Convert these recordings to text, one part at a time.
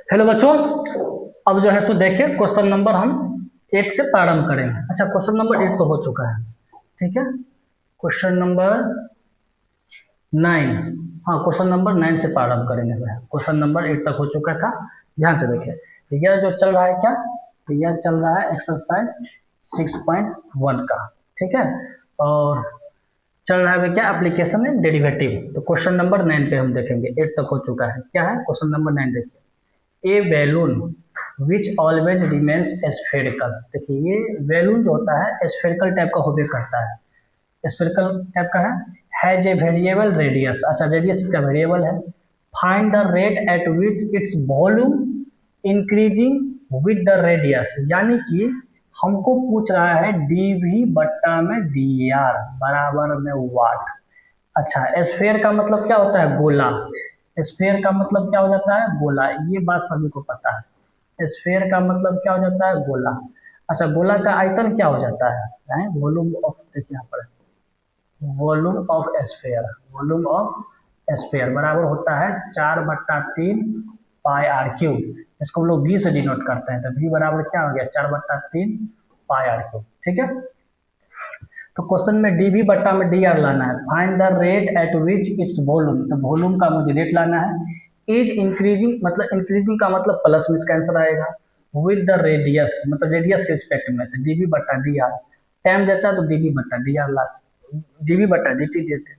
Hello बच्चों, अब जो है सो देखिए क्वेश्चन नंबर हम 8 से प्रारंभ करेंगे। अच्छा, क्वेश्चन नंबर 8 तो हो चुका है, ठीक है। क्वेश्चन नंबर 9, हाँ क्वेश्चन नंबर 9 से प्रारंभ करेंगे। क्वेश्चन नंबर 8 तक हो चुका था। ध्यान से देखिए, तो यह जो चल रहा है क्या, तो यह चल रहा है एक्सरसाइज 6.1 का, ठीक है। और चल रहा है क्या, एप्लीकेशन एंड डेरिवेटिव। तो क्वेश्चन नंबर 9 पे हम देखेंगे, 8 तक हो चुका है। क्या है क्वेश्चन नंबर 9, देखिए। A balloon which always remains spherical. देखिए ये बैलून जो होता है स्फेरिकल टाइप का होबे करता है, स्फेरिकल टाइप का है। हैज ए वेरिएबल रेडियस, अच्छा रेडियस इसका वेरिएबल है। Find the rate at which its volume increasing with the radius, यानी कि हमको पूछ रहा है डी वी बट्टा में डी आर बराबर में वाट। अच्छा, स्फेयर का मतलब क्या होता है, गोला। स्फेयर का मतलब क्या हो जाता है, गोला। ये बात सभी को पता है, स्फेयर का मतलब क्या हो जाता है, गोला। अच्छा, गोला का आयतन क्या हो जाता है, वॉल्यूम ऑफ, देखिए यहाँ पर volume of sphere, volume of sphere बराबर होता है 4/3 पाई आर क्यूब। इसको हम लोग वी से डिनोट करते हैं, तो वी बराबर क्या हो गया, 4/3 पाई आर क्यूब, ठीक है। तो क्वेश्चन में डी वी बट्टा में डी आर लाना है। Find the rate at which its volume, तो वॉल्यूम का मुझे रेट लाना है। इज इंक्रीजिंग, मतलब इंक्रीजिंग का मतलब प्लस में इसका आंसर आएगा। विद द रेडियस, मतलब रेडियस के रिस्पेक्ट में, तो डी वी बट्टा डी आर। टाइम देता है तो डी वी बट्टा डी आर ला, डी वी बट्टा डी टी देते।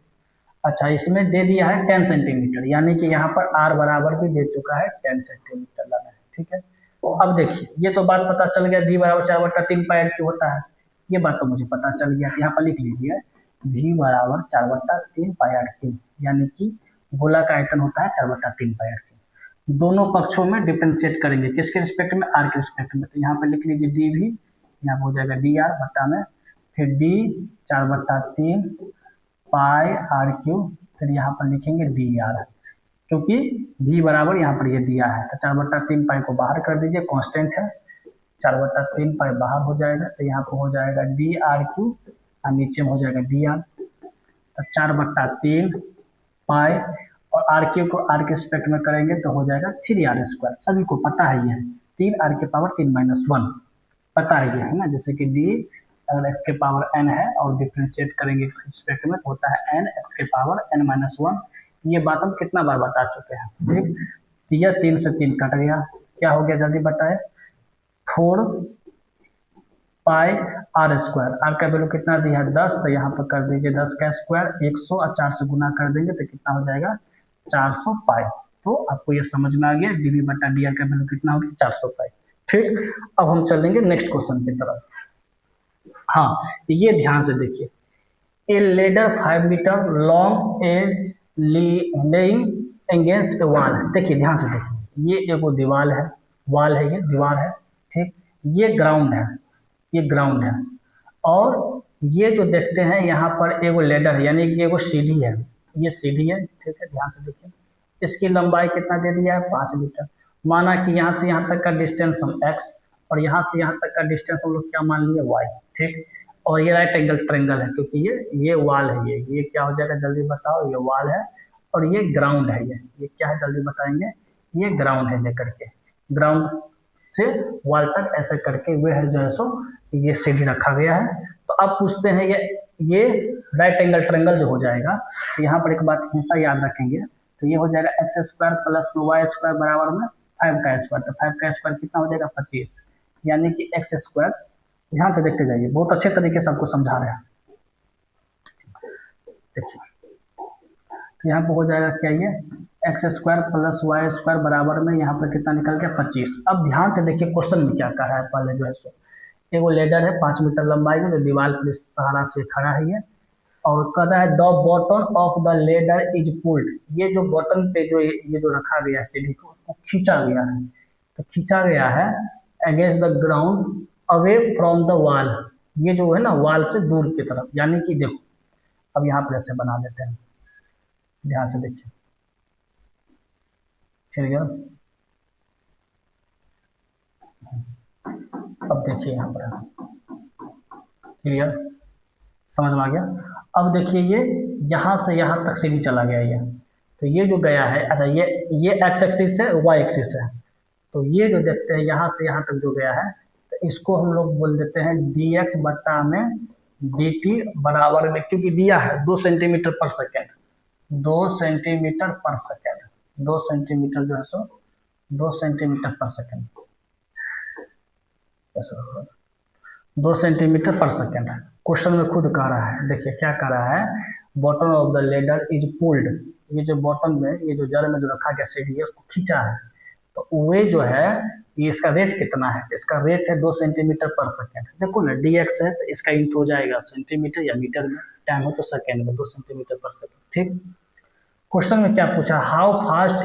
अच्छा, इसमें दे दिया है 10 सेंटीमीटर, यानी कि यहाँ पर आर बराबर भी दे चुका है 10 सेंटीमीटर लाना है, ठीक है। अब देखिए ये तो बात पता चल गया, डी बराबर 4/3 पाई आर क्यूब होता है, ये बात तो मुझे पता चल गया। यहाँ पर लिख लीजिए v बराबर 4/3 पाई आर क्यूब, यानी कि गोला का आयतन होता है 4/3 पाई आर क्यूब। दोनों पक्षों में डिफ्रेंशिएट करेंगे, किसके रिस्पेक्ट में, आर के रिस्पेक्ट में। तो यहाँ पे लिख लीजिए डी वी, यहाँ पर हो जाएगा डी आर बट्टा में, फिर डी 4/3 पाई आर क्यूब, फिर यहाँ पर लिखेंगे डी आर, क्योंकि v बराबर यहाँ पर ये दिया है। तो 4/3 पाई को बाहर कर दीजिए, कांस्टेंट है, 4/3 पाई बाहर हो जाएगा, तो यहाँ पर हो जाएगा डी आर क्यू और नीचे में हो जाएगा डी आर। तो 4/3 पाई और आर क्यू को आर के रिस्पेक्ट में करेंगे तो हो जाएगा 3r²। सभी को पता है ये 3r⁻³ पता है ये, है ना। जैसे कि डी अगर x⁻n है और डिफ्रेंशिएट करेंगे x के रिस्पेक्ट में तो होता है n x⁻n-1। ये बात हम कितना बार बता चुके हैं, ठीक। तो यह 3 से 3 कट गया, क्या हो गया जल्दी बताए, 4 पाई r²। आर का वैल्यू कितना दिया है 10, तो यहाँ पर कर दीजिए 10 का स्क्वायर 100 और 4 से गुना कर देंगे तो कितना हो जाएगा 400 पाई। तो आपको ये समझ में आ गया डी बट्टा डी आर का वैल्यू कितना होगा 400 पाई, ठीक। अब हम चलेंगे नेक्स्ट क्वेश्चन की तरफ। हाँ, ये ध्यान से देखिए, ए लेडर 5 मीटर लॉन्ग ए लेइंग अगेंस्ट ए वॉल। देखिए ध्यान से देखिए, ये एगो दीवार है, वॉल है, ये दीवार है, ठीक। ये ग्राउंड है, ये ग्राउंड है, और ये जो देखते हैं यहाँ पर एगो लेडर है, यानी कि एगो सीढ़ी है, ये सीढ़ी है, ठीक है। ध्यान से देखिए, इसकी लंबाई कितना दे दिया है 5 मीटर। माना कि यहाँ से यहाँ तक का डिस्टेंस हम x और यहाँ से यहाँ तक का डिस्टेंस हम लोग क्या मान लिए y, ठीक। और ये राइट एंगल ट्रायंगल है, क्योंकि ये वॉल है, ये क्या हो जाएगा जल्दी बताओ, ये वॉल है और ये ग्राउंड है, ये क्या है जल्दी बताएंगे, ये ग्राउंड है, लेकर के ग्राउंड से वॉल तक ऐसे करके वे है जो है सो ये सीढ़ी रखा गया है। तो अब पूछते हैं ये राइट एंगल ट्रायंगल जो हो जाएगा, तो यहाँ पर एक बात हमेशा याद रखेंगे, तो ये हो जाएगा x² प्लस y² बराबर में 5 का स्क्वायर। तो 5 का स्क्वायर कितना हो जाएगा 25, यानी कि x²। ध्यान से देखते जाइए, बहुत अच्छे तरीके से आपको समझा रहे हैं, देखिए। तो यहाँ पर हो जाएगा क्या, ये x² प्लस y² बराबर में यहाँ पर कितना निकल गया 25। अब ध्यान से देखिए क्वेश्चन में क्या कहा है, पहले जो है सो एगो लेडर है 5 मीटर लंबाई में, जो दीवार के सहारा से खड़ा है ये, और कह रहा है the bottom of the ladder is pulled. ये जो बॉटम पे जो ये जो रखा गया है सीढ़ी को, उसको खींचा गया है, तो खींचा गया है against the ground away from the wall. ये जो है ना वॉल से दूर की तरफ, यानी कि देखो अब यहाँ पर ऐसे बना देते हैं, ध्यान से देखिए, ठीक है। अब देखिए यहाँ पर क्लियर, समझ में आ गया। अब देखिए ये यहाँ से यहाँ तक सीढ़ी चला गया ये, तो ये जो गया है, अच्छा ये x एक्सिस है y एक्सिस है, तो ये जो देखते हैं यहाँ से यहाँ तक जो गया है, तो इसको हम लोग बोल देते हैं dx बट्टा में dt बराबर में, क्योंकि दिया है 2 centimetre per second, 2 centimetre per second, 2 centimetre जो है सो 2 centimetre per second, 2 centimetre per second. Question में खुद कह रहा है, देखिए क्या कह रहा है, bottom of the ladder is pulled, ये जो बॉटम में ये जो जड़ में जो रखा गया सीढ़ी है उसको खींचा है, तो वे जो है ये इसका रेट कितना है, इसका रेट है 2 सेंटीमीटर पर सेकेंड। देखो ना dx है तो इसका इंटू हो जाएगा सेंटीमीटर या मीटर में, टाइम हो तो सेकेंड में, 2 सेंटीमीटर पर सेकेंड। ठीक, क्वेश्चन में क्या पूछा, how fast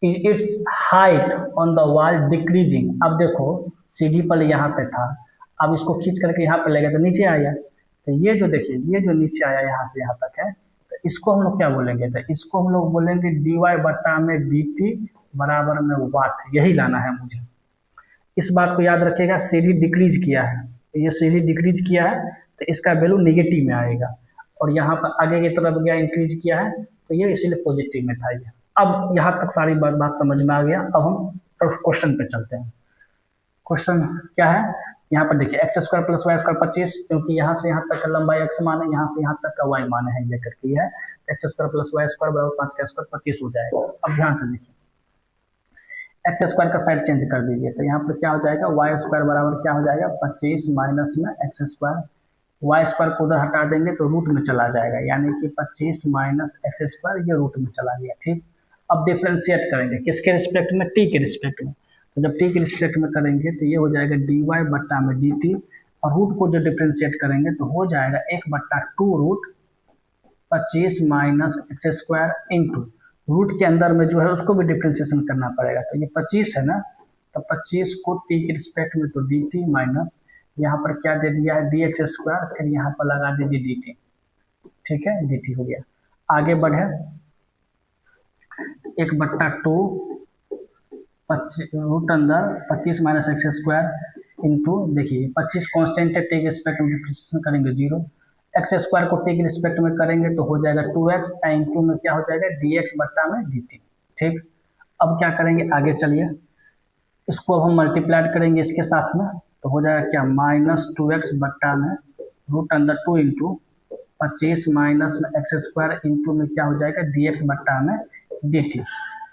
is it's height on the wall decreasing. अब देखो सीढ़ी पर यहाँ पे था, अब इसको खींच करके यहाँ पे ले गए तो नीचे आया, तो ये जो देखिए ये जो नीचे आया यहाँ से यहाँ तक है, तो इसको हम लोग क्या बोलेंगे, तो इसको हम लोग बोलेंगे dy बट्टा में dt बराबर में वाट, यही लाना है मुझे। इस बात को याद रखिएगा, सीढ़ी डिक्रीज किया है, तो ये सीढ़ी डिक्रीज किया है तो इसका वैल्यू नेगेटिव में आएगा, और यहाँ पर आगे की तरफ गया इंक्रीज किया है तो ये इसीलिए पॉजिटिव में था ये। अब यहाँ तक सारी बात समझ में आ गया। अब हम क्वेश्चन पे चलते हैं। क्वेश्चन क्या है, यहाँ पर देखिए x square plus y square 25, क्योंकि यहाँ से यहाँ तक का लंबाई एक्स मान है, यहाँ से यहाँ तक का वाई मान है, ये करके है x square plus y square बराबर 5 का स्क्वायर 25 हो जाएगा। अब ध्यान से देखिए, एक्स स्क्वायर का साइड चेंज कर दीजिए, तो यहाँ पर क्या हो जाएगा, वाई स्क्वायर बराबर क्या हो जाएगा 25 माइनस में एक्स स्क्वायर, वाई स्क्वायर को उधर हटा देंगे तो रूट में चला जाएगा, यानी कि 25 माइनस एक्स स्क्वायर ये रूट में चला गया। ठीक, अब डिफ्रेंशिएट करेंगे किसके रिस्पेक्ट में, टी के रिस्पेक्ट में, तो जब टी के रिस्पेक्ट में करेंगे तो ये हो जाएगा dy बट्टा में dt, और रूट को जो डिफ्रेंशिएट करेंगे तो हो जाएगा 1/2 root 25 minus x square into root के अंदर में जो है उसको भी डिफ्रेंशिएशन करना पड़ेगा, तो ये 25 है ना, तो 25 को टी के रिस्पेक्ट में तो dt माइनस यहाँ पर क्या दे दिया है dx स्क्वायर, फिर यहाँ पर लगा दीजिए dt। ठीक है, dt हो गया। आगे बढ़े, 1/2 रूट अंदर 25 माइनस एक्स स्क्वायर इंटू, देखिए 25 कांस्टेंट है, टी के रिस्पेक्ट में डिफ्रेंशिएशन करेंगे 0, एक्स स्क्वायर को टी के रिस्पेक्ट में करेंगे तो हो जाएगा 2x, इंटू में क्या हो जाएगा dx बट्टा में dt। ठीक, अब क्या करेंगे, आगे चलिए, इसको अब हम मल्टीप्लाई करेंगे इसके साथ में, तो हो जाएगा क्या माइनस 2x बट्टा में रूट अंदर 2 इंटू 25 माइनस में एक्स स्क्वायर इंटू में क्या हो जाएगा dx बट्टा में dt।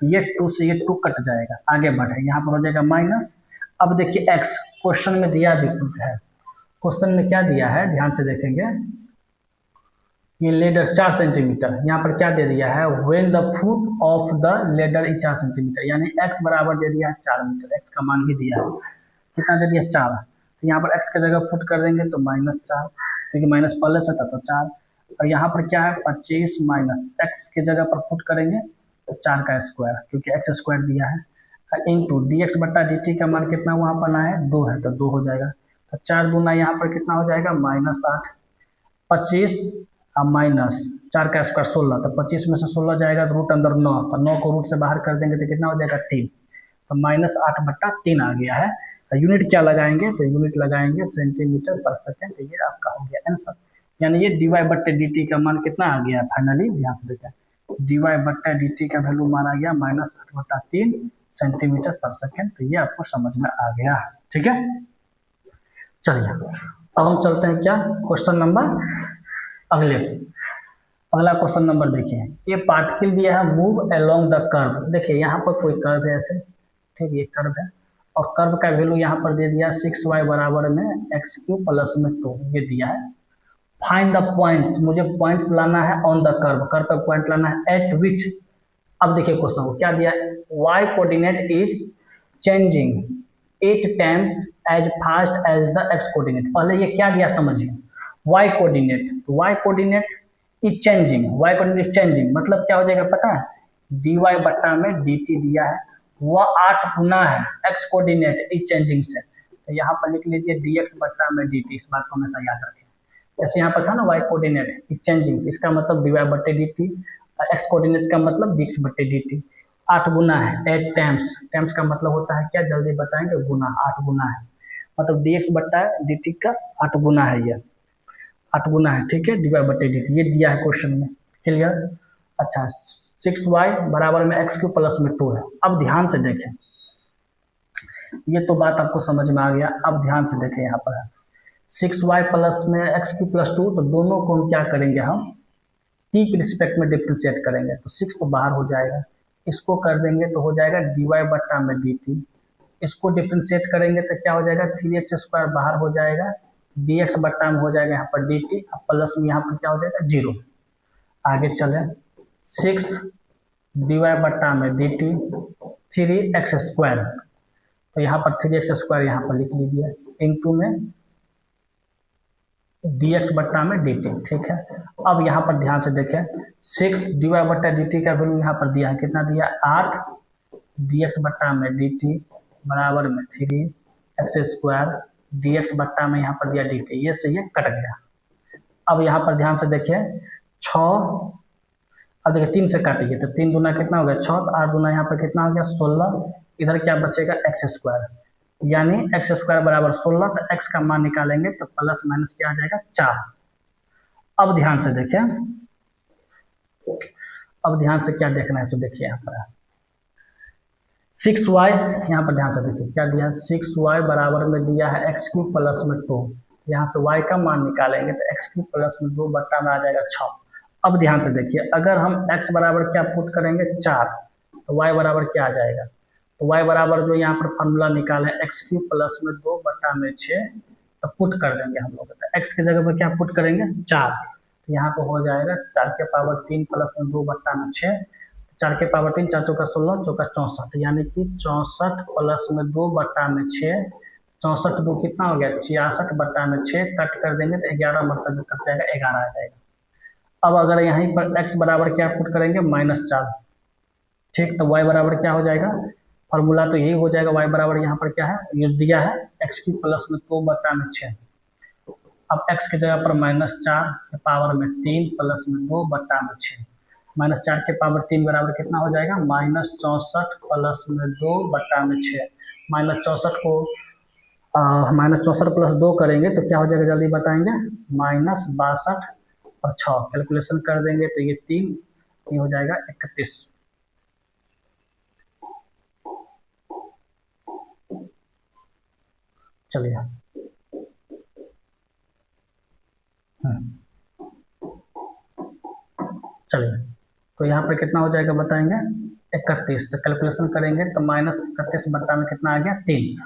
ये 2 से ये 2 कट जाएगा, आगे बढ़े, यहाँ पर हो जाएगा माइनस। अब देखिए x क्वेश्चन में दिया भी कुछ है, क्वेश्चन में क्या दिया है ध्यान से देखेंगे, ये लेडर 4 सेंटीमीटर, यहाँ पर क्या दे दिया है, when the foot of the ladder is 4 centimetre, यानी x बराबर दे दिया है 4 मीटर, x का मान भी दिया है, कितना दे दिया 4, तो यहाँ पर x की जगह फुट कर देंगे तो -4, क्योंकि माइनस पहले से था तो 4, और यहाँ पर क्या है 25 माइनस x की जगह पर फुट करेंगे तो 4 का स्क्वायर, क्योंकि एक्स स्क्वायर दिया है, इंटू dx बट्टा dt का मान कितना वहाँ पर आना है 2 है, तो 2 हो जाएगा, तो 4 दूना यहाँ पर कितना हो जाएगा -8, 25 और माइनस 4 का स्क्वायर 16, तो 25 में से 16 जाएगा तो रूट अंदर 9, तो 9 को रूट से बाहर कर देंगे तो कितना हो जाएगा 3, तो -8/3 आ गया है। तो यूनिट क्या लगाएंगे, तो यूनिट लगाएंगे सेंटीमीटर पर सेकेंड, तो ये आपका हो गया आंसर, यानी ये dy बट्टे dt का मान कितना आ गया फाइनली, ध्यान से देखें, dy बट्टा dt का वैल्यू माना गया -8/3 सेंटीमीटर पर सेकेंड, तो ये आपको समझ में आ गया। ठीक है, चलिए अब हम चलते हैं क्या क्वेश्चन नंबर अगला क्वेश्चन नंबर देखिए, ये पार्टिकल दिया है मूव अलोंग द कर्व, देखिए यहाँ पर कोई कर्व है ऐसे, ठीक, ये कर्व है, और कर्व का वैल्यू यहाँ पर दे दिया 6y बराबर में x³ प्लस में 2, ये दिया है। फाइंड द पॉइंट्स, मुझे पॉइंट्स लाना है ऑन द कर्व, कर्व पर पॉइंट लाना है एट विच, अब देखिए क्वेश्चन को क्या दिया है, y coordinate is changing 8 times as fast as the x coordinate. पहले ये क्या दिया समझिए, y coordinate, y coordinate is changing, y coordinate changing मतलब क्या हो जाएगा पता है, dy बट्टा में dt दिया है, वह 8 गुना है x कोऑर्डिनेट इज चेंजिंग से, तो यहाँ पर लिख लीजिए dx बट्टा में dt, इस बात को हमेशा याद रखें। जैसे यहाँ पर था ना y कोऑर्डिनेट इज चेंजिंग, इसका मतलब dy बट्टे dt, x कोऑर्डिनेट का मतलब dx बट्टे dt, 8 गुना है 8 टाइम्स, टाइम्स का मतलब होता है क्या, जल्दी बताएंगे, गुना, 8 गुना है, मतलब dx बट्टा dt का 8 गुना है, ये 8 गुना है, ठीक है, dy बट्टे dt, ये दिया है क्वेश्चन में, क्लियर। अच्छा, 6y बराबर में x³ प्लस में 2 है। अब ध्यान से देखें, ये तो बात आपको समझ में आ गया। अब ध्यान से देखें यहाँ पर 6y प्लस में x³ + 2, तो दोनों को हम क्या करेंगे, हम t के रिस्पेक्ट में डिफ्रेंशिएट करेंगे, तो 6 तो बाहर हो जाएगा, इसको कर देंगे तो हो जाएगा dy/dt। इसको डिफ्रेंशिएट करेंगे तो क्या हो जाएगा, 3x² बाहर हो जाएगा, dx बट्टा में हो जाएगा यहाँ पर dt, अब प्लस में यहाँ पर क्या हो जाएगा 0। आगे चले 6 dy/dt 3x², तो यहाँ पर 3x² यहाँ पर लिख लीजिए, इंटू में dx/dt। ठीक है, अब यहाँ पर ध्यान से देखें 6 dy/dt का वैल्यू यहाँ पर दिया है, कितना दिया 8, dx/dt बराबर में 3x² dx/ में यहाँ पर दिया dt, ये से ये कट गया। अब यहाँ पर ध्यान से देखिए 6, अब देखिए 3 से काटिए तो 3 दूना कितना हो गया 6, तो 8 दूना यहाँ पर कितना हो गया 16, इधर क्या बचेगा x², यानी x² बराबर 16, तो x का मान निकालेंगे तो प्लस माइनस क्या आ जाएगा 4। अब ध्यान से देखिए, अब ध्यान से क्या देखना है, तो देखिए यहाँ पर 6y, यहाँ पर ध्यान से देखिए क्या दिया है, 6y बराबर में दिया है x³ + 2, यहाँ से y का मान निकालेंगे तो x³ + 2 बट्टा में आ जाएगा 6। अब ध्यान से देखिए अगर हम x बराबर क्या पुट करेंगे 4, तो y बराबर क्या आ जाएगा, तो y बराबर जो यहाँ पर फॉर्मूला निकाले x³ + 2 बट्टा में 6, तो पुट कर देंगे हम लोग, तो x की जगह पर क्या पुट करेंगे 4, तो यहाँ पर हो जाएगा 4 के पावर 3 + 2 बट्टा में 6, 4 के पावर 3, 4 चौका 16, चौका 64, यानी कि 64 + 2 बट्टा में 6, 64 2 कितना हो गया 66 बट्टा में 6, कट कर देंगे तो 11 मतलब कट जाएगा 11 आ जाएगा। अब अगर यहीं पर x बराबर क्या पुट करेंगे -4, ठीक, तो y बराबर क्या हो जाएगा, फॉर्मूला तो यही हो जाएगा, y बराबर यहाँ पर क्या है यूज दिया है x³ + 2 बट्टा में 6, अब x की जगह पर -4 के पावर में 3 + 2 बट्टा में 6, -4 के पावर 3 बराबर कितना हो जाएगा -64 + 2 बट्टा में 6, -64 को -64 + 2 करेंगे तो क्या हो जाएगा जल्दी बताएंगे, -62 और 6 कैलकुलेशन कर देंगे तो ये 3, ये हो जाएगा 31। चलिए चलिए, तो यहाँ पर कितना हो जाएगा बताएंगे 31, तो कैलकुलेशन करेंगे तो -31 बट्टा में कितना आ गया 3।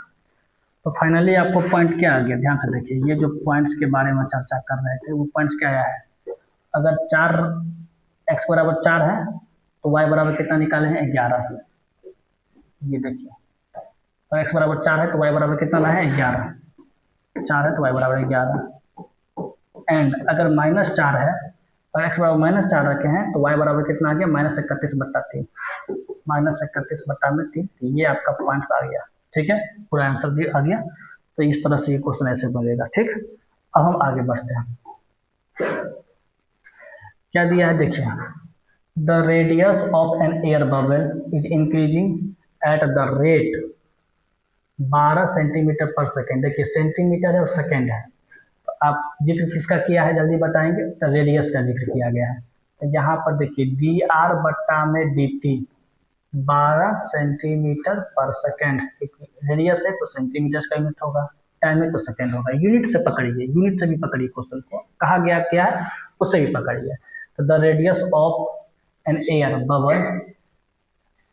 तो फाइनली आपको पॉइंट क्या आ गया, ध्यान से देखिए, ये जो पॉइंट्स के बारे में चर्चा कर रहे थे वो पॉइंट्स क्या आया है, अगर 4 x बराबर 4 है तो y बराबर कितना निकाले हैं 11, ये देखिए, तो x बराबर 4 है तो y बराबर कितना लाए हैं 11, 4 है तो y बराबर 11, एंड अगर -4 है और x बराबर -4 रखे हैं तो y बराबर कितना आ गया -31 बट्टा 3, -31 बट्टा में 3, ये आपका पॉइंट्स आ गया। ठीक है, पूरा आंसर भी आ गया। तो इस तरह से ये क्वेश्चन ऐसे बनेगा। ठीक, अब हम आगे बढ़ते हैं। क्या दिया है देखिए, the radius of an air bubble is increasing at the rate 12 centimetre per second. देखिए सेंटीमीटर है और सेकेंड है, तो आप जिक्र किसका किया है जल्दी बताएंगे, तो रेडियस का जिक्र किया गया है। तो यहाँ पर देखिए dr बट्टा में dt 12 centimetre per second, radius है तो सेंटीमीटर का यूनिट होगा, टाइम है तो सेकेंड होगा। यूनिट से पकड़िए, यूनिट से भी पकड़िए क्वेश्चन को, कहा गया क्या है उससे भी पकड़िए। तो the radius of an air bubble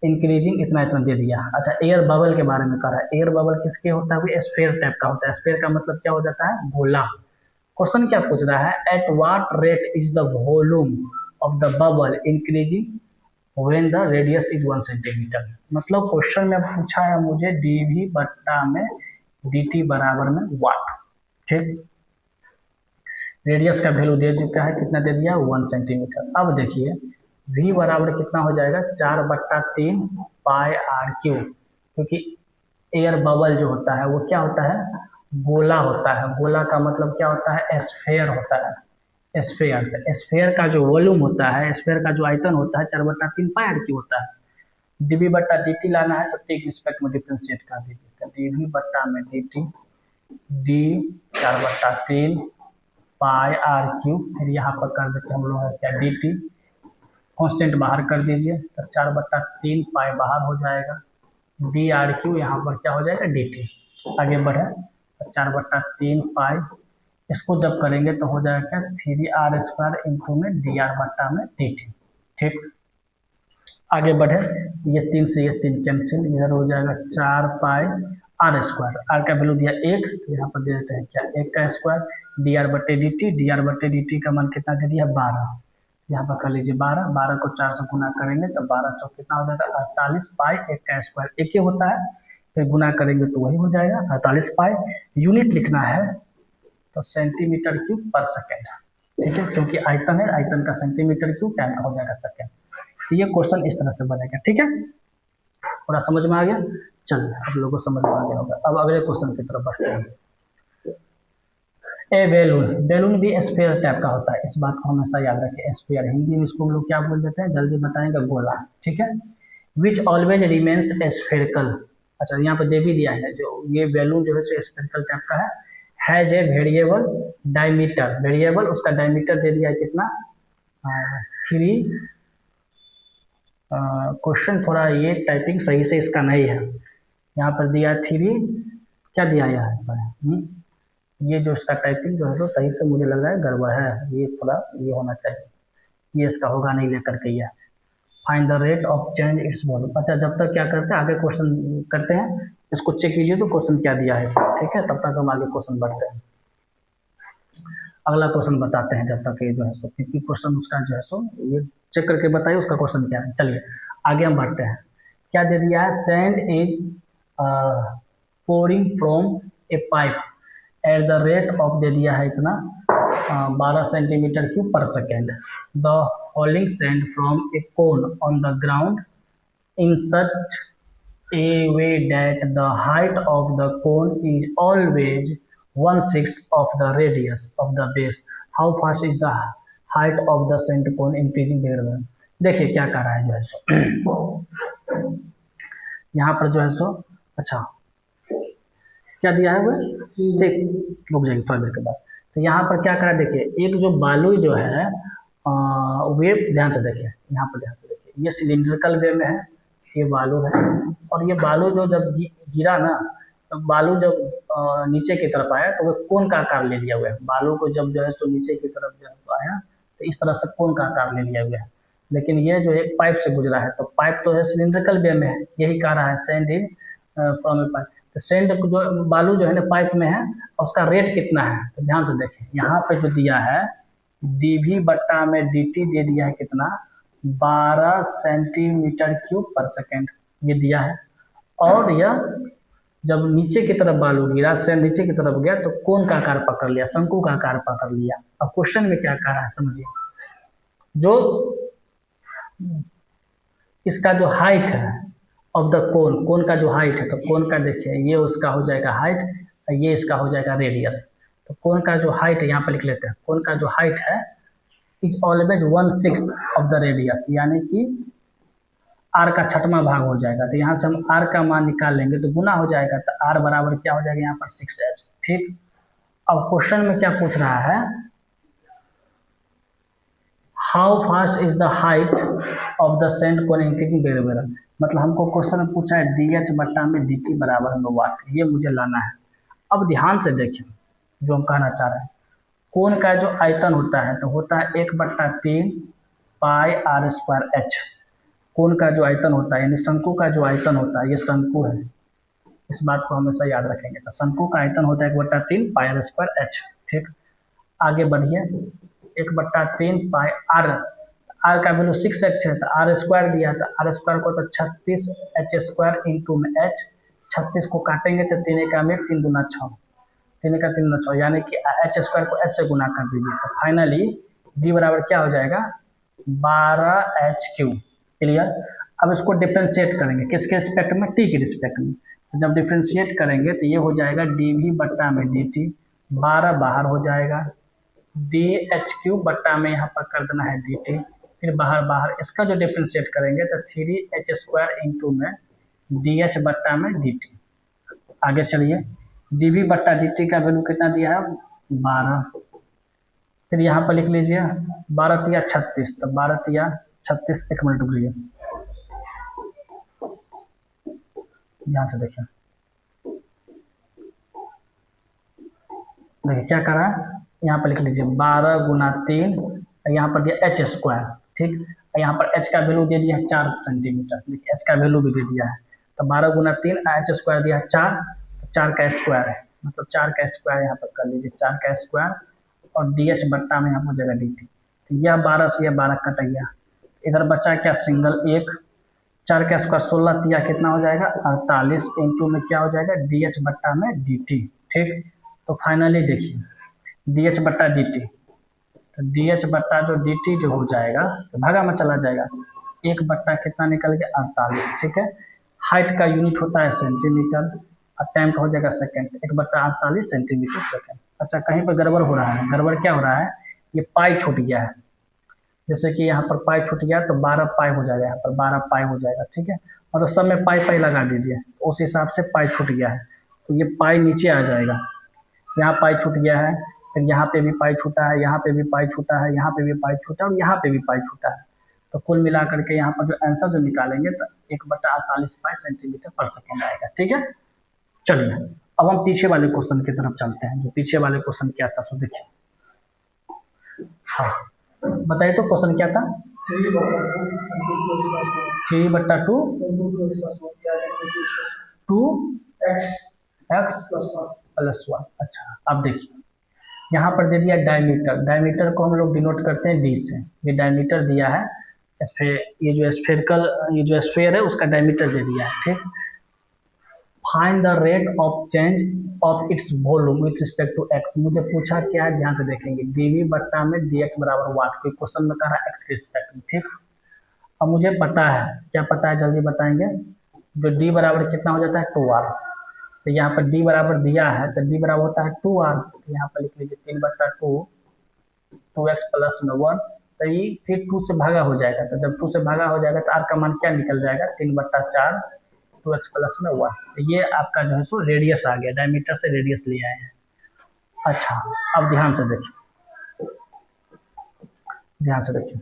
increasing, इतना इतना दे दिया। अच्छा, एयर बबल के बारे में कह रहा है। एयर बबल किसके होता है, वो स्फीयर टाइप का होता है। स्फीयर का मतलब क्या हो जाता है, गोला। क्वेश्चन क्या पूछ रहा है, at what rate is the volume of the bubble increasing when the radius is 1 centimetre. मतलब क्वेश्चन में पूछा है मुझे dv बट्टा में dt बराबर में वाट। ठीक, रेडियस का वैल्यू दे चुका है, कितना दे दिया 1 सेंटीमीटर। अब देखिए v बराबर कितना हो जाएगा 4/3 पाई आर क्यू, क्योंकि एयर बबल जो होता है वो क्या होता है, गोला होता है। गोला का मतलब क्या होता है, स्फीयर होता है। स्फीयर, स्फीयर का जो वॉल्यूम होता है, स्फीयर का जो आयतन होता है 4/3 पाई आर क्यू होता है। dv बट्टा dt लाना है तो t के रिस्पेक्ट में डिफरेंशिएट कर दीजिए। तो dv बट्टा में dt d 4/3 pi r cube, फिर यहाँ पर कर देते हम लोग क्या dt, कांस्टेंट बाहर कर दीजिए तो 4/3 पाई बाहर हो जाएगा, DRQ यहाँ पर क्या हो जाएगा DT। आगे बढ़े, 4/3 पाई, इसको जब करेंगे तो हो जाएगा 3R² इंटू में dr/dt। ठीक, आगे बढ़े, ये 3 से ये 3 कैंसिल, इधर हो जाएगा 4πr²। आर का वैल्यू दिया 1, तो यहाँ पर दे देते हैं क्या 1 का स्क्वायर, dr/dt का मान कितना दे दिया 12, यहाँ पर कर लीजिए 12, 12 को 4 से गुना करेंगे तो 12 चौक कितना हो जाएगा 48 पाई, 1 का स्क्वायर 1 ही होता है, फिर गुना करेंगे तो वही हो जाएगा 48 पाई। यूनिट लिखना है तो सेंटीमीटर क्यूब पर सेकेंड, ठीक है, क्योंकि आयतन है, आयतन का सेंटीमीटर क्यूब, टाइम का हो जाएगा सेकेंड। तो ये क्वेश्चन इस तरह से बनेगा, ठीक है, पूरा समझ में आ गया। चलिए, आप लोगों को समझ में आ गया होगा। अब अगले क्वेश्चन की तरफ बढ़ते हैं। ए बैलून, बैलून भी स्फीयर टाइप का होता है, इस बात को हमेशा याद रखें। स्फीयर हिंदी में इसको हम लोग क्या बोल देते हैं, जल्दी बताएंगे, गोला, ठीक है। विच ऑलवेज रिमेन्स स्फेरिकल, अच्छा यहाँ पर दे भी दिया है, जो ये बैलून जो है स्फेरिकल टाइप का है, has a variable diameter, variable उसका डायमीटर दे दिया है कितना 3। क्वेश्चन थोड़ा ये टाइपिंग सही से इसका नहीं है, यहाँ पर दिया 3, क्या दिया है पर ये जो इसका टाइपिंग जो है तो सही से मुझे लग रहा है गड़बड़ है, ये थोड़ा ये होना चाहिए, ये इसका होगा नहीं लेकर के यह find the rate of change its volume. अच्छा, जब तक क्या करते हैं आगे क्वेश्चन करते हैं, इसको चेक कीजिए तो क्वेश्चन क्या दिया है इसमें, ठीक है, तब तक हम आगे क्वेश्चन बढ़ते हैं। अगला क्वेश्चन बताते हैं जब तक ये जो है सो, क्योंकि क्वेश्चन उसका जो है सो ये चेक करके बताइए उसका क्वेश्चन क्या है। चलिए आगे हम बढ़ते हैं। क्या दे दिया है, sand is pouring from a pipe at the rate of, दे दिया है इतना 12 सेंटीमीटर क्यूब पर second. The falling sand from a cone on the ground in such a way that the height of the cone is always 1/6 of the radius of the base. How fast is the height of the sand cone increasing gradually? देखिए क्या कर रहा है जो है सो यहाँ पर जो है सो, अच्छा क्या दिया है वो, ठीक, रुक जाएगी थोड़ी देर के बाद। तो यहाँ पर क्या कर रहा है, देखिए एक जो बालू जो है वेव, ध्यान से देखिए, यहाँ पर ध्यान से देखिए, ये सिलिंड्रिकल वे में है, ये बालू है, और ये बालू जो जब गिरा ना, तो बालू जब नीचे की तरफ आया तो वो कोन का आकार ले लिया हुआ है। बालू को जब जो है सो नीचे की तरफ जो है सो आया तो इस तरह से कोन का आकार ले लिया हुआ है। लेकिन ये जो एक पाइप से गुजरा है, तो पाइप तो है सिलिंड्रिकल वे में है, यही कह रहा है sand in from a pipe. तो सैंड जो बालू जो है ना पाइप में है, उसका रेट कितना है, तो ध्यान से देखें, यहाँ पे जो दिया है dV/dt दे दिया है कितना 12 सेंटीमीटर क्यूब पर सेकेंड, ये दिया है। और यह जब नीचे की तरफ बालू गिरा, सैंड नीचे की तरफ गया तो कोन का आकार पकड़ लिया, शंकु का आकार पकड़ लिया। अब क्वेश्चन में क्या कह रहा है समझिए, जो इसका जो हाइट है ऑफ द कोन, कोन का जो हाइट है, तो कोन का देखिए ये उसका हो जाएगा हाइट, ये इसका हो जाएगा रेडियस। तो कोन का जो हाइट है यहाँ पर लिख लेते हैं, कोन का जो हाइट है is always 1/6 of the radius, यानी कि आर का छठवां भाग हो जाएगा। तो यहाँ से हम आर का मान निकाल लेंगे तो गुना हो जाएगा, तो आर बराबर क्या हो जाएगा यहाँ पर 6h, ठीक। अब क्वेश्चन में क्या पूछ रहा है, how fast is the height of the sand cone increasing variable, मतलब हमको क्वेश्चन में पूछा है dH/dt बराबर में वाट, ये मुझे लाना है। अब ध्यान से देखिए जो हम कहना चाह रहे हैं, कोन का जो आयतन होता है तो होता है 1/3 πr²h, कोन का जो आयतन होता है यानी शंकु का जो आयतन होता है, ये शंकु है, इस बात को हमेशा याद रखेंगे। तो शंकु का आयतन होता है 1/3 πr²h, ठीक। आगे बढ़िए, 1/3 पाई आर का वैल्यू 6h है, तो r² दिया था, r² को तो 36h² इंटू में h, 36 को काटेंगे तो 3 × 3 × 6, 3 × 3 × 6, यानी कि h² को h से गुना कर दीजिए, तो फाइनली b बराबर क्या हो जाएगा 12h³। क्लियर। अब इसको डिफ्रेंशिएट करेंगे किसके रिस्पेक्ट में, t के रिस्पेक्ट में। तो जब डिफ्रेंशिएट करेंगे तो ये हो जाएगा dV/dt, 12 बाहर हो जाएगा, dH³ में यहाँ पर कर देना है dt, फिर बाहर इसका जो डिफ्रेंशिएट करेंगे तो 3h² इंटू में dH/dt। आगे चलिए, dV/dt का वैल्यू कितना दिया है 12, फिर यहाँ पर लिख लीजिए 12 × 36, तो 12 × 36, 1 मिनट रुक जाइए, ध्यान से देखिए, देखिए क्या कर रहा है, यहाँ पर लिख लीजिए 12 गुना 3, यहाँ पर दिया एच स्क्वायर, ठीक, यहाँ पर एच का वैल्यू दे दिया है 4 सेंटीमीटर, देखिए एच का वैल्यू भी दे दिया है, तो 12 गुना 3 एच स्क्वायर दिया है 4, तो 4 का स्क्वायर है, मतलब 4 का स्क्वायर यहाँ पर कर लीजिए, 4 का स्क्वायर और डी एच बट्टा में यहाँ पर जगह डी टी, तो यह 12 से यह 12 कट गया, इधर बचा क्या सिंगल 1, 4 का स्क्वायर 16 दिया कितना हो जाएगा 48, इंटू में क्या हो जाएगा डी एच बट्टा में डी टी, ठीक, तो फाइनली देखिए डी एच बट्टा डी टी, तो डी एच बट्टा जो डी टी जो हो जाएगा तो भागा में चला जाएगा, 1 बट्टा कितना निकल गया 48, ठीक है, हाइट का यूनिट होता है सेंटीमीटर और टाइम का हो जाएगा सेकेंड, 1 बट्टा 48 सेंटीमीटर सेकेंड। अच्छा कहीं पर गड़बड़ हो रहा है, गड़बड़ क्या हो रहा है, ये पाई छूट गया है, जैसे कि यहाँ पर पाई छूट गया तो 12 पाई हो जाएगा, यहाँ पर 12 पाई हो जाएगा, ठीक है, और तो सब में पाई पाई लगा दीजिए, उस हिसाब से पाई छूट गया है, तो ये पाई नीचे आ जाएगा, यहाँ पाई छूट गया है, फिर यहाँ पे भी पाई छूटा है, यहाँ पे भी पाई छूटा है, यहाँ पे भी पाई छूटा है और यहाँ पे भी पाई छूटा है, तो कुल मिला करके यहाँ पर जो आंसर जो निकालेंगे तो 1/48 पाई सेंटीमीटर पर सेकेंड आएगा, ठीक है। चलिए अब हम पीछे वाले क्वेश्चन की तरफ चलते हैं, जो पीछे वाले क्वेश्चन क्या था सो देखिए, हाँ बताइए तो क्वेश्चन क्या था, 3/2 2x प्लस 1, अच्छा अब देखिए यहाँ पर दे दिया डायमीटर, डायमीटर को हम लोग डिनोट करते हैं डी से, ये डायमीटर दिया है, ये जो स्फेरिकल ये जो स्फेयर है उसका डायमीटर दे दिया है, ठीक, find the rate of change of its volume with respect to x, मुझे पूछा क्या है ध्यान से देखेंगे, डीवी बट्टा में डी एक्स बराबर वाट, कोई क्वेश्चन में कह रहा है एक्स के रिस्पेक्ट में, ठीक, अब मुझे पता है, क्या पता है जल्दी बताएंगे, जो डी बराबर कितना हो जाता है 2r, तो यहाँ पर डी बराबर दिया है तो डी बराबर होता है 2r, तो यहाँ पर लिख लीजिए 3/2 2x प्लस में 1, तो ये फिर 2 से भागा हो जाएगा, तो जब 2 से भागा हो जाएगा तो r का मान क्या निकल जाएगा 3/4 2x प्लस में 1, तो ये आपका जो है सो रेडियस आ गया, डायमीटर से रेडियस ले आए हैं। अच्छा अब ध्यान से देखिए, ध्यान से देखिए,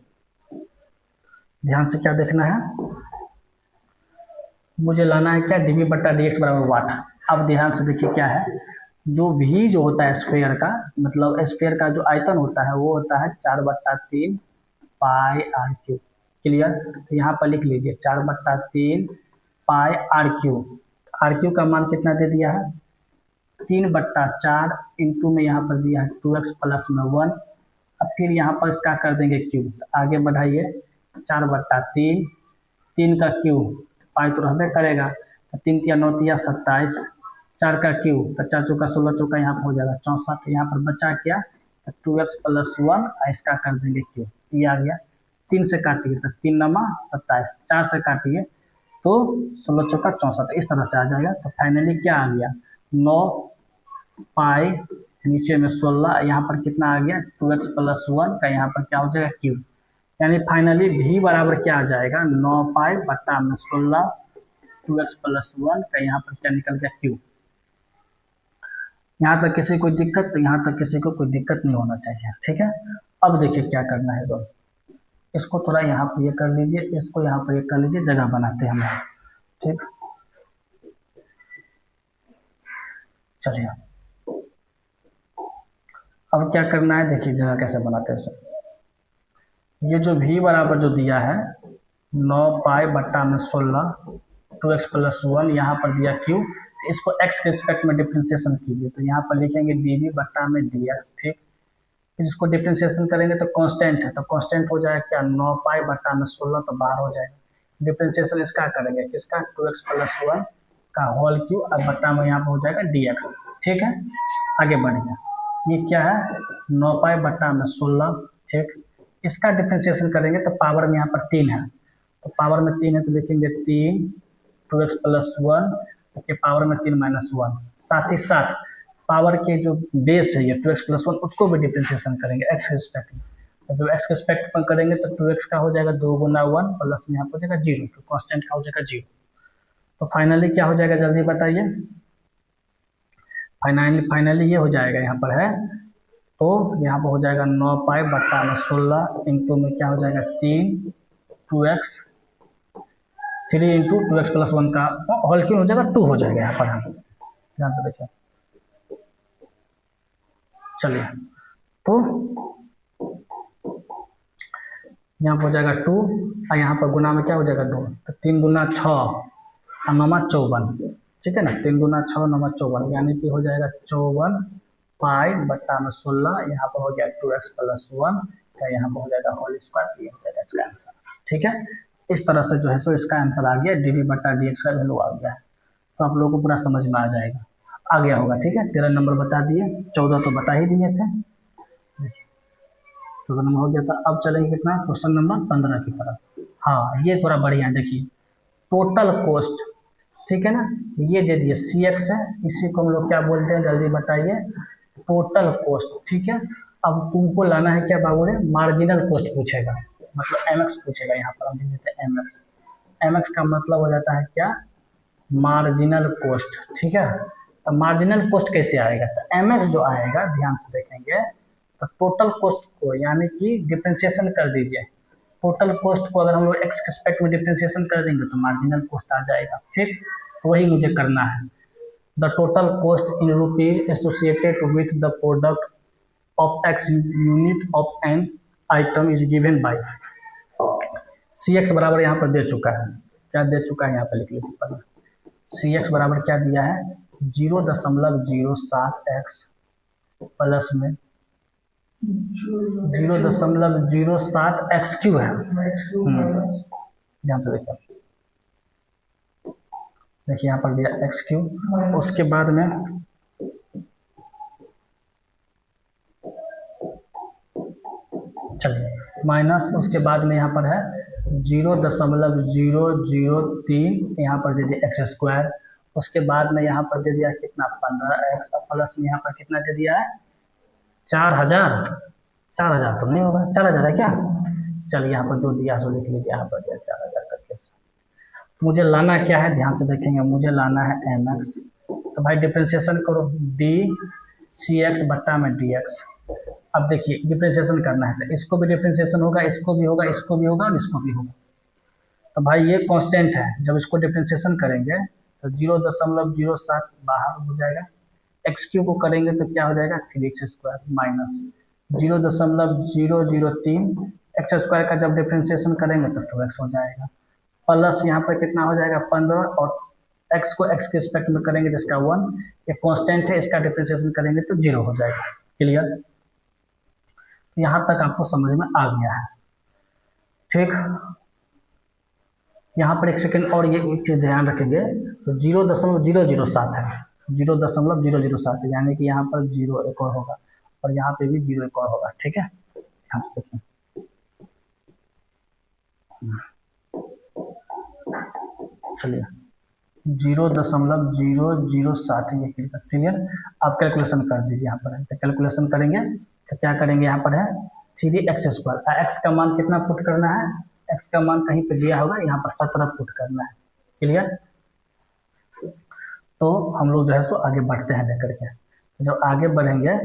ध्यान से क्या देखना है, मुझे लाना है क्या डीवी बट्टा डी एक्स बराबर वाट। अब ध्यान से देखिए क्या है, जो भी जो होता है स्फेयर का, मतलब स्फेयर का जो आयतन होता है वो होता है 4/3 पाई आर क्यू, क्लियर, तो यहाँ पर लिख लीजिए 4/3 पाई आर क्यू का मान कितना दे दिया है 3/4, इंटू में यहाँ पर दिया है 2x प्लस में 1, अब फिर यहाँ पर इसका कर देंगे क्यूब, आगे बढ़ाइए 4/3, 3 का क्यूब पाई तो रहबे करेगा, 3 या 9 या 27, 4 का क्यूब तो 4 चौका 16 चौका यहाँ पर हो जाएगा 64, यहाँ पर बचा क्या 2x प्लस 1, इसका कर देंगे क्यूब, ये आ गया, 3 से काटिए तो 3 9 27, 4 से काटिए तो 16 चौका 64, इस तरह से आ जाएगा, तो फाइनली क्या आ गया 9 पाई नीचे में 16, यहाँ पर कितना आ गया 2x प्लस 1 का यहाँ पर क्या हो जाएगा क्यूब, यानी फाइनली भी बराबर क्या आ जाएगा 9 पाई बट्टा में 16 2x प्लस 1 का यहाँ पर क्या निकल गया क्यूब। यहाँ तक किसी को दिक्कत, तो यहाँ तक किसी को कोई दिक्कत नहीं होना चाहिए, ठीक है। अब देखिए क्या करना है, दोनों इसको थोड़ा यहाँ पर ये कर लीजिए, इसको यहाँ पर ये कर लीजिए, जगह बनाते हैं हम, ठीक, चलिए अब क्या करना है देखिए जगह कैसे बनाते हैं, ये जो भी बराबर जो दिया है 9 पाई बट्टा में 16 2x प्लस 1, यहाँ पर दिया क्यू, इसको x के रिस्पेक्ट में डिफ्रेंशिएशन कीजिए, तो यहाँ पर लिखेंगे dv बट्टा में dx, ठीक, फिर इसको डिफ्रेंशिएशन करेंगे तो कांस्टेंट है, तो कांस्टेंट हो जाएगा क्या 9 पाई बट्टा में 16, तो बाहर हो जाएगा, डिफ्रेंशिएशन इसका करेंगे किसका 2x प्लस 1 का होल क्यू और बट्टा में यहाँ पर हो जाएगा dx, ठीक है, आगे बढ़िए, ये क्या है 9 पाई बट्टा में 16, ठीक, इसका डिफ्रेंशिएशन करेंगे तो पावर में यहाँ पर 3 है, तो पावर में 3 है तो लिखेंगे 3 2x प्लस 1 के पावर में 3 माइनस 1, साथ ही साथ पावर के जो बेस है ये 2x प्लस 1 उसको भी डिफ्रेंशिएशन करेंगे x के रिस्पेक्ट में, तो जब x के रिस्पेक्ट में करेंगे तो 2x का हो जाएगा 2 गुना 1 प्लस में यहाँ पर हो जाएगा 0, तो कॉन्स्टेंट का हो जाएगा 0, तो फाइनली क्या हो जाएगा जल्दी बताइए, फाइनली ये हो जाएगा यहाँ पर है, तो यहाँ पर हो जाएगा 9 पाई बट्टा में 16 इंटू में क्या हो जाएगा 3 2x, 3 इंटू 2x प्लस 1 का होल क्यों हो जाएगा, 2 हो जाएगा यहाँ पर। हम ध्यान से देखिए, चलिए तो यहाँ पर हो जाएगा 2 और यहाँ पर गुना में क्या हो जाएगा 2, तो 3 दूना 6 और 9 54, ठीक है ना। 3 दूना 6 9 54 यानी कि हो जाएगा 54 पाई बट्टा में 16, यहाँ पर हो गया 2x प्लस 1 का, यहाँ पर हो जाएगा होल स्क्वायर, ये हो जाएगा इसका आंसर, ठीक है। इस तरह से जो है सो इसका आंसर आ गया, dv बट्टा dx का वैल्यू आ गया है। तो आप लोगों को पूरा समझ में आ जाएगा, आ गया होगा, ठीक है। 13 नंबर बता दिए, 14 तो बता ही दिए थे, 14 नंबर हो गया था। अब चलेंगे कितना, क्वेश्चन नंबर 15 की तरफ। हाँ ये थोड़ा बढ़िया है, देखिए टोटल कॉस्ट, ठीक है ना, ये दे दिए CX है, इसी को हम लोग क्या बोलते हैं जल्दी बताइए, टोटल कॉस्ट, ठीक है। अब तुमको लाना है क्या बाबू रे, मार्जिनल कॉस्ट पूछेगा, मतलब MX पूछेगा। यहाँ पर हम लिख देते हैं MX, MX का मतलब हो जाता है क्या, मार्जिनल कॉस्ट, ठीक है। तो मार्जिनल कॉस्ट कैसे आएगा, तो MX जो आएगा ध्यान से देखेंगे, तो टोटल कॉस्ट को यानी कि डिफ्रेंशिएशन कर दीजिए, टोटल कॉस्ट को अगर हम लोग x के रिस्पेक्ट में डिफ्रेंशिएशन कर देंगे तो मार्जिनल कॉस्ट आ जाएगा, ठीक। तो वही मुझे करना है, the total cost in rupees associated with the product of x unit of an item is given by CX बराबर यहाँ पर दे चुका है, क्या दे चुका है यहाँ पर लिख लीजिए पहले। CX बराबर क्या दिया है, 0.07x प्लस में 0.07x क्यू है, ध्यान से देखिए, देखिए यहाँ पर दिया एक्स क्यू, उसके बाद में चलिए माइनस, उसके बाद में यहाँ पर है 0.003 यहाँ पर दे दिया एक्स स्क्वायर, उसके बाद में यहाँ पर दे दिया कितना 15x, प्लस में यहाँ पर कितना दे दिया है 4000, 4000 तो नहीं होगा, 4000 है क्या, चलिए यहाँ पर जो दिया सो लिख लीजिए, यहाँ पर दिया 4000 करके। मुझे लाना क्या है, ध्यान से देखेंगे, मुझे लाना है MX, तो भाई डिफ्रेंशिएशन करो dCX बट्टा में dx। अब देखिए डिफ्रेंशिएशन करना है तो इसको भी डिफ्रेंशिएशन होगा, इसको भी होगा, इसको भी होगा और इसको भी होगा। तो भाई ये कांस्टेंट है, जब इसको डिफ्रेंशिएशन करेंगे तो 0.07 बाहर हो जाएगा, एक्स क्यू को करेंगे तो क्या हो जाएगा 3x square minus 0.003 x square का जब डिफ्रेंशिएशन करेंगे तो 2x हो जाएगा, प्लस यहाँ पर कितना हो जाएगा 15 और x को x के रिस्पेक्ट में करेंगे जिसका 1, ये कांस्टेंट है, इसका डिफ्रेंशिएशन करेंगे तो 0 हो जाएगा। क्लियर, यहाँ तक आपको समझ में आ गया है, ठीक। यहाँ पर एक सेकंड और ये एक चीज़ ध्यान रखेंगे, तो 0.007 है, 0.007 यानी कि यहाँ पर 0 एक और होगा और यहाँ पे भी 0 एक और होगा, ठीक है। ध्यान से देखिए, चलिए 0.007 ये क्लियर। आप कैलकुलेशन कर दीजिए, यहाँ पर है तो कैलकुलेशन करेंगे तो क्या करेंगे, यहाँ पर है 3x स्क्वायर, x का मान कितना पुट करना है, x का मान कहीं पे दिया होगा, यहाँ पर 17 पुट करना है। क्लियर, तो हम लोग जो है सो आगे बढ़ते हैं लेकर के, तो जब आगे बढ़ेंगे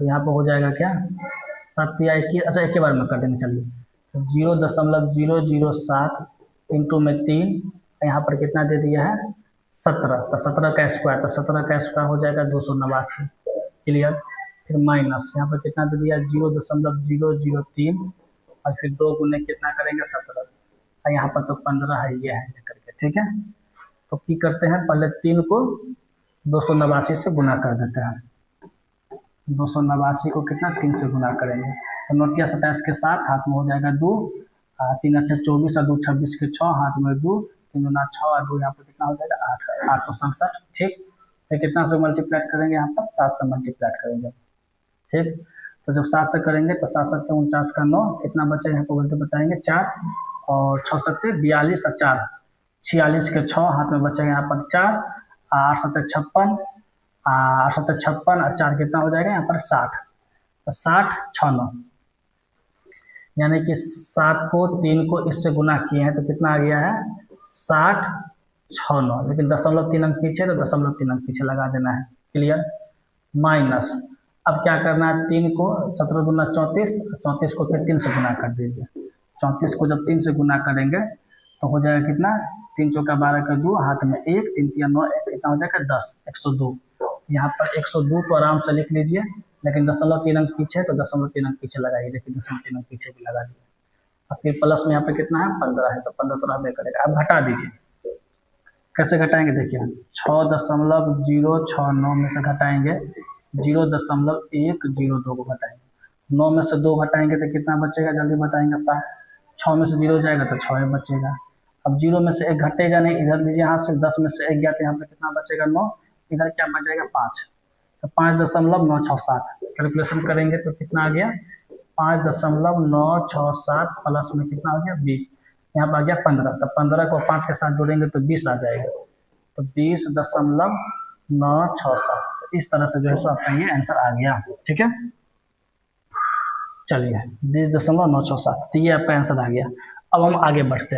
तो यहाँ पर हो जाएगा क्या 7 या 21, अच्छा एक के बार में कर देंगे, चलिए तो 0.007 इंटू में 3, यहाँ पर कितना दे दिया है 17, तो 17 का स्क्वायर, तो 17 का स्क्वायर हो जाएगा 289। क्लियर, फिर माइनस यहाँ पर कितना दे दिया 0.003 और फिर 2 गुने कितना करेंगे 17, और यहाँ पर तो 15 है, ये है करके, ठीक है। तो की करते हैं, पहले 3 को 289 से गुना कर देते हैं, 289 को कितना 3 से गुना करेंगे, तो नोटिया 27 के 7 हाथ में हो जाएगा 2, 3 8 24 और 2 26 के 6 हाथ में 2, 3 गुना 6 और 2 यहाँ पर कितना हो जाएगा 8, 867, ठीक। फिर कितना से मल्टीप्लाई करेंगे, यहाँ पर 7 से मल्टीप्लाई करेंगे, ठीक। तो जब 7 से करेंगे तो 7 7 49 का 9, कितना बचा यहाँ पर बोलते बताएंगे 4 और 6 7 42 और 4 46 के 6 हाथ में बचेगा यहाँ पर 4, 8 7 56, 8 7 56 और 4 कितना हो जाएगा यहाँ पर 60, तो 60 6 9 यानी कि 7 को 3 को इससे गुना किए हैं तो कितना आ गया है 60 6 9, लेकिन 0.3 अंक पीछे तो 0.3 अंक पीछे लगा देना है। क्लियर, माइनस अब क्या करना है, 3 को 17 गुना 34, 34 को फिर 3 से गुना कर दीजिए, 34 को जब 3 से गुना करेंगे तो हो जाएगा कितना 3 चौका 12 का 2, हाथ में 1, 3 तिया 9, कितना हो जाएगा 10, 102। यहाँ पर 102 तो आराम से लिख लीजिए, लेकिन 0.3 अंक पीछे तो 0.3 अंक पीछे लगाइए। देखिए 0.3 अंक पीछे भी लगा दिया। और फिर प्लस में यहाँ पे कितना है 15 है, तो 15 तो रहबे करेगा। अब घटा दीजिए, कैसे घटाएंगे देखिए 6.069 में से घटाएंगे 0.102 को घटाएंगे, 9 में से 2 घटाएंगे तो कितना बचेगा, जल्दी बताएंगे 7। 6 में से 0 जाएगा तो 6 बचेगा। अब 0 में से 1 घटेगा नहीं, इधर लीजिए हाथ से, 10 में से 1 गया तो यहाँ पे कितना बचेगा 9, इधर क्या बचेगा 5, तो 5.967 कैलकुलेशन करेंगे तो कितना आ गया 5.967 प्लस में कितना हो गया 20, यहाँ पर आ गया 15, तो 15 को 5 के साथ जोड़ेंगे तो 20 आ जाएगा, तो 20.967। तो इस तरह से जो है सो आपका ये आंसर आ गया। ठीक है, चलिए 20.967, तो ये आपका आंसर आ गया। अब हम आगे बढ़ते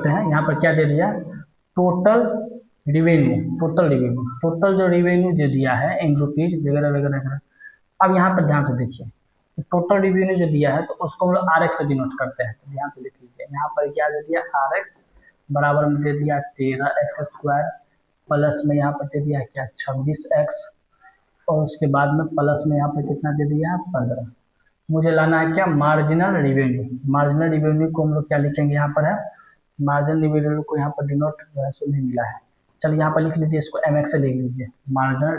हैं, यहाँ पर क्या दे दिया, टोटल रिवेन्यू, टोटल जो रिवेन्यू जो दिया है इन रुपीज वगैरह वगैरह। अब यहाँ पर ध्यान से देखिए, टोटल रिवेन्यू जो दिया है तो उसको हम लोग RX से डिनोट करते हैं, तो ध्यान से लिख लीजिए। यहाँ पर क्या दे दिया RX बराबर में दे दिया 13x² प्लस में यहाँ पर दे दिया क्या 26x, और उसके बाद में प्लस में यहाँ पर कितना दे दिया 15। मुझे लाना है क्या मार्जिनल रिवेन्यू को हम लोग क्या लिखेंगे, यहाँ पर है मार्जिनल रिवेन्यू को यहाँ पर डिनोट जो है सो नहीं मिला है। चलिए यहाँ पर लिख लीजिए, इसको MX से लिख लीजिए, मार्जिनल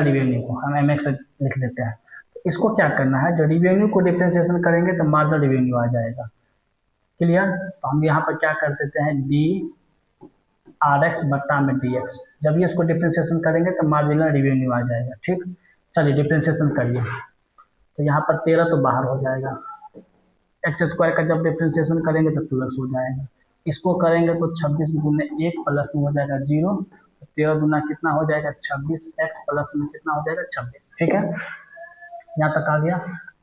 रिवेन्यू को हम MX से लिख लेते हैं। इसको क्या करना है, जो रिवेन्यू को डिफ्रेंशिएशन करेंगे तो मार्जिनल रिवेन्यू आ जाएगा। क्लियर, तो हम यहाँ पर क्या कर देते हैं DRX बट्टा में DX, जब ये इसको डिफ्रेंशिएशन करेंगे तो मार्जिनल रिवेन्यू आ जाएगा। ठीक, चलिए डिफ्रेंशिएशन करिए, तो यहाँ पर 13 तो बाहर हो जाएगा, x² का जब डिफ्रेंशिएशन करेंगे तो 2x हो जाएगा। इसको करेंगे तो 26 गुने 1 प्लस में हो जाएगा 0, 13 गुना कितना हो जाएगा 26x प्लस में कितना हो जाएगा 26। ठीक है, यहाँ तक आ गया।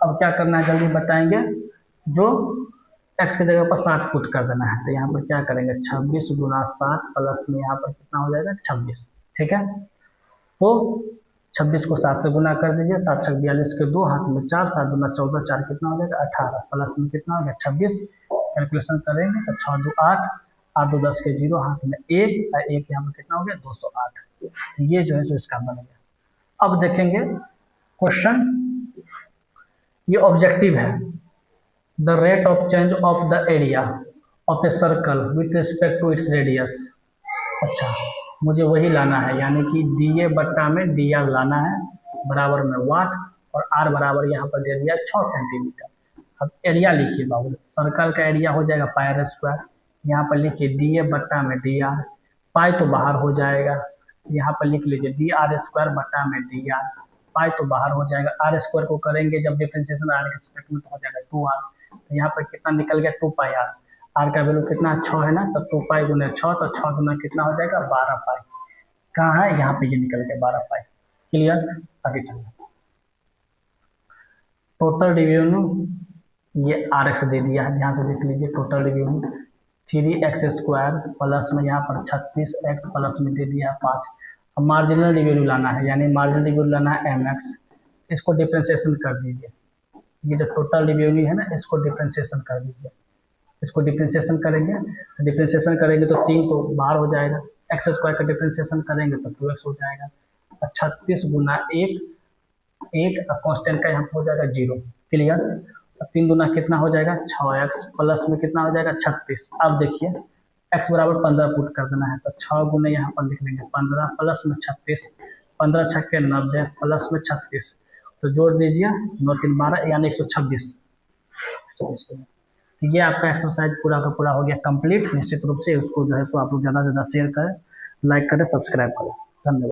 अब क्या करना है जल्दी बताएंगे, जो x की जगह पर 7 पुट कर देना है, तो यहाँ पर क्या करेंगे 26 गुना 7 प्लस में यहाँ पर कितना हो जाएगा 26। ठीक है, तो 26 को 7 से गुना कर दीजिए, 7 छक 42 के 2, हाथ में 4, 7 गुना 14, 4 कितना हो जाएगा 18 प्लस में कितना हो गया 26। कैलकुलेशन करेंगे तो 6 2 8, 8 2 10 के 0, हाथ में 1 और 1 यहाँ पर कितना हो गया 208। ये जो है सो इसका बन गया। अब देखेंगे क्वेश्चन, ये ऑब्जेक्टिव है, the rate of change of the area of a circle with respect to its radius. अच्छा, मुझे वही लाना है, यानी कि DA बट्टा में DR लाना है बराबर में वाट, और R बराबर यहाँ पर दे दिया 6 सेंटीमीटर। अब एरिया लिखिए बाबू, सर्कल का एरिया हो जाएगा πr², यहाँ पर लिखिए DA बट्टा में DR, पाई तो बाहर हो जाएगा, यहाँ पर लिख लीजिए DR² बट्टा में DR, पाई तो बाहर हो जाएगा, R² को करेंगे जब डिफ्रेंशिएशन R के रिस्पेक्ट में तो हो जाएगा 2R, तो यहाँ पर कितना निकल गया 2πr, R का वैल्यू कितना 6 है ना, तो 2π गुने 6, तो 6 गुना कितना हो जाएगा 12π। कहाँ है, यहाँ पे ये निकल गया 12π। क्लियर, आगे चलिए। टोटल रिवेन्यू ये RX दे दिया है, ध्यान से देख लीजिए। टोटल रिवेन्यू 3x² प्लस में यहाँ पर 36x प्लस में दे दिया 5। अब मार्जिनल रिवेन्यू लाना है, यानी मार्जिनल रिवेन्यू लाना है MX, इसको डिफ्रेंशिएशन कर दीजिए। ये जो टोटल रिवेन्यू है ना, इसको डिफ्रेंशिएशन कर दीजिए। इसको डिफ्रेंशिएशन करेंगे तो 3 तो बाहर हो जाएगा, x² का डिफ्रेंशिएशन करेंगे तो 2x हो जाएगा, 36 गुना 1 कांस्टेंट का यहाँ हो जाएगा 0। क्लियर, अब 3 गुना कितना हो जाएगा 6x प्लस में कितना हो जाएगा 36। अब देखिए x बराबर 15 पुट कर देना है, तो 6 गुने यहाँ पर लिख लेंगे 15 प्लस में 36, 15 छक्के 90 प्लस में 36, तो जोड़ दीजिए 9 3 12 यानी 126। ये आपका एक्सरसाइज पूरा का पूरा हो गया कंप्लीट। निश्चित रूप से उसको जो है सो आप लोग ज़्यादा से ज़्यादा शेयर करें, लाइक करें, सब्सक्राइब करें। धन्यवाद।